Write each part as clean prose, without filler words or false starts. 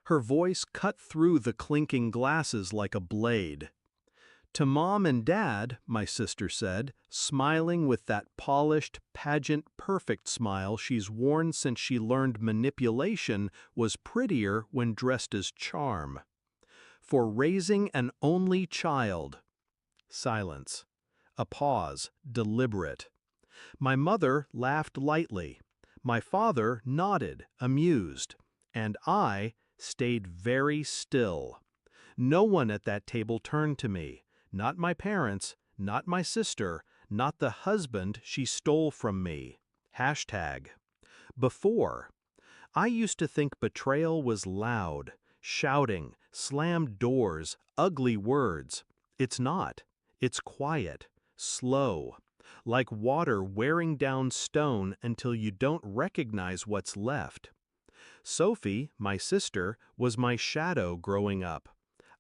Her voice cut through the clinking glasses like a blade. "To Mom and Dad," my sister said, smiling with that polished, pageant, perfect smile she's worn since she learned manipulation was prettier when dressed as charm. "For raising an only child." Silence. A pause, deliberate. My mother laughed lightly. My father nodded, amused. And I stayed very still. No one at that table turned to me. Not my parents, not my sister, not the husband she stole from me. Hashtag. Before. I used to think betrayal was loud, shouting, slammed doors, ugly words. It's not. It's quiet, slow, like water wearing down stone until you don't recognize what's left. Sophie, my sister, was my shadow growing up.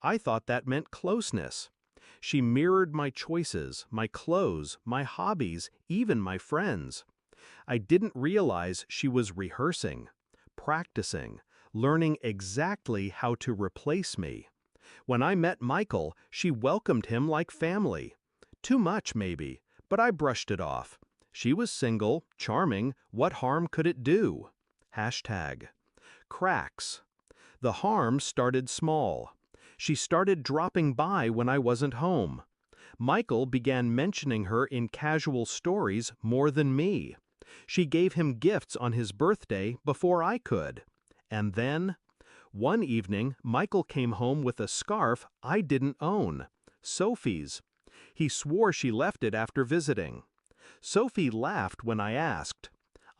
I thought that meant closeness. She mirrored my choices, my clothes, my hobbies, even my friends. I didn't realize she was rehearsing, practicing, learning exactly how to replace me. When I met Michael, she welcomed him like family. Too much, maybe, but I brushed it off. She was single, charming, what harm could it do? Hashtag. Cracks. The harm started small. She started dropping by when I wasn't home. Michael began mentioning her in casual stories more than me. She gave him gifts on his birthday before I could. And then, one evening, Michael came home with a scarf I didn't own. Sophie's. He swore she left it after visiting. Sophie laughed when I asked.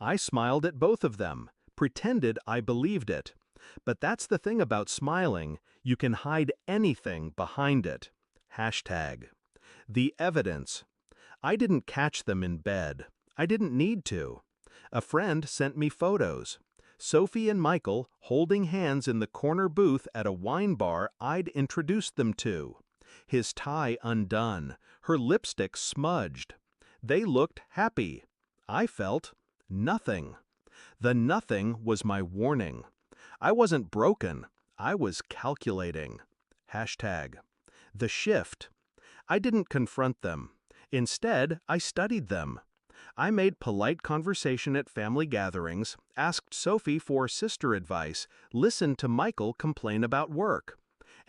I smiled at both of them, pretended I believed it. But that's the thing about smiling, you can hide anything behind it. Hashtag. The evidence. I didn't catch them in bed. I didn't need to. A friend sent me photos. Sophie and Michael holding hands in the corner booth at a wine bar I'd introduced them to. His tie undone, her lipstick smudged. They looked happy. I felt nothing. The nothing was my warning. I wasn't broken. I was calculating. Hashtag. The shift. I didn't confront them. Instead, I studied them. I made polite conversation at family gatherings, asked Sophie for sister advice, listened to Michael complain about work.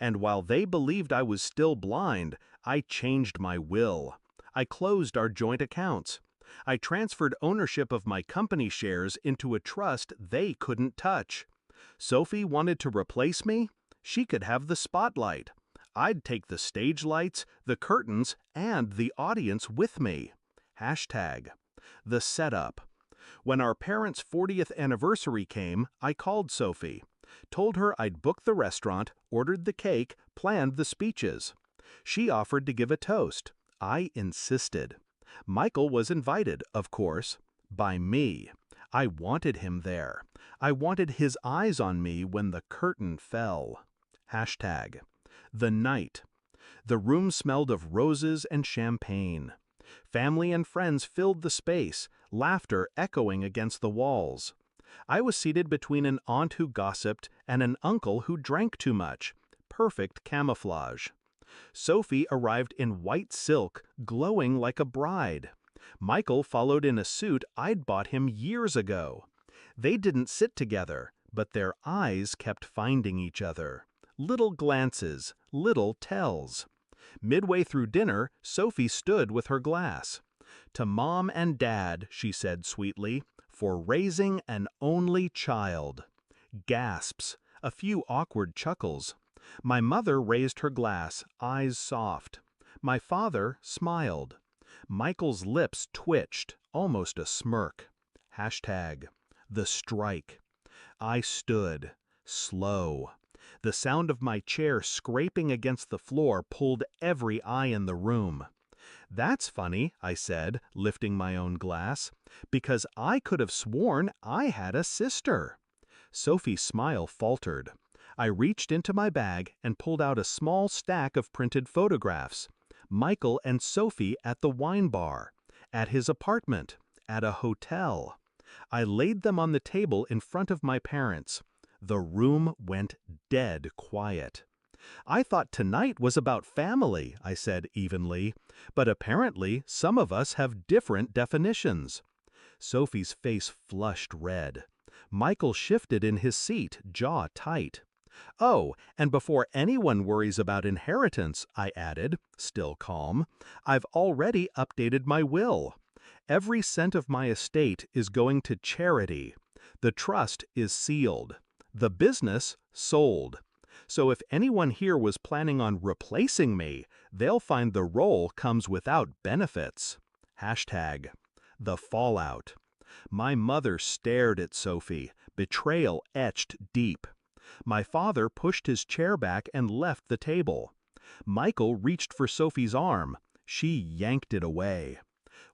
And while they believed I was still blind, I changed my will. I closed our joint accounts. I transferred ownership of my company shares into a trust they couldn't touch. Sophie wanted to replace me? She could have the spotlight. I'd take the stage lights, the curtains, and the audience with me. Hashtag. The setup. When our parents' 40th anniversary came, I called Sophie. Told her I'd booked the restaurant, ordered the cake, planned the speeches. She offered to give a toast. I insisted. Michael was invited, of course, by me. I wanted him there. I wanted his eyes on me when the curtain fell. Hashtag. The night. The room smelled of roses and champagne. Family and friends filled the space, laughter echoing against the walls. I was seated between an aunt who gossiped and an uncle who drank too much. Perfect camouflage. Sophie arrived in white silk, glowing like a bride. Michael followed in a suit I'd bought him years ago. They didn't sit together, but their eyes kept finding each other. Little glances, little tells. Midway through dinner, Sophie stood with her glass. "To Mom and Dad," she said sweetly, "for raising an only child." Gasps, a few awkward chuckles. My mother raised her glass, eyes soft. My father smiled. Michael's lips twitched, almost a smirk. Hashtag. The strike. I stood, slow. The sound of my chair scraping against the floor pulled every eye in the room. "That's funny," I said, lifting my own glass, "because I could have sworn I had a sister." Sophie's smile faltered. I reached into my bag and pulled out a small stack of printed photographs. Michael and Sophie at the wine bar, at his apartment, at a hotel. I laid them on the table in front of my parents. The room went dead quiet. I thought tonight was about family, I said evenly, but apparently some of us have different definitions. Sophie's face flushed red. Michael shifted in his seat, jaw tight. Oh, and before anyone worries about inheritance, I added, still calm, I've already updated my will. Every cent of my estate is going to charity. The trust is sealed. The business sold. So if anyone here was planning on replacing me, they'll find the role comes without benefits. Hashtag the fallout. My mother stared at Sophie, betrayal etched deep. My father pushed his chair back and left the table. Michael reached for Sophie's arm. She yanked it away.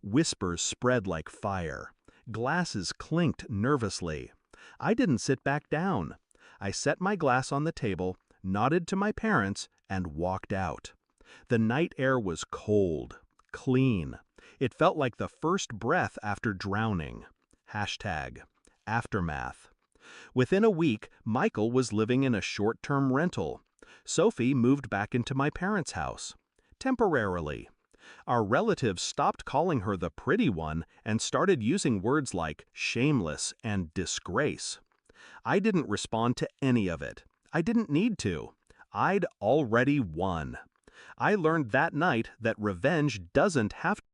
Whispers spread like fire. Glasses clinked nervously. I didn't sit back down. I set my glass on the table, nodded to my parents, and walked out. The night air was cold, clean. It felt like the first breath after drowning. Hashtag aftermath. Within a week, Michael was living in a short-term rental. Sophie moved back into my parents' house. Temporarily. Our relatives stopped calling her the pretty one and started using words like shameless and disgrace. I didn't respond to any of it. I didn't need to. I'd already won. I learned that night that revenge doesn't have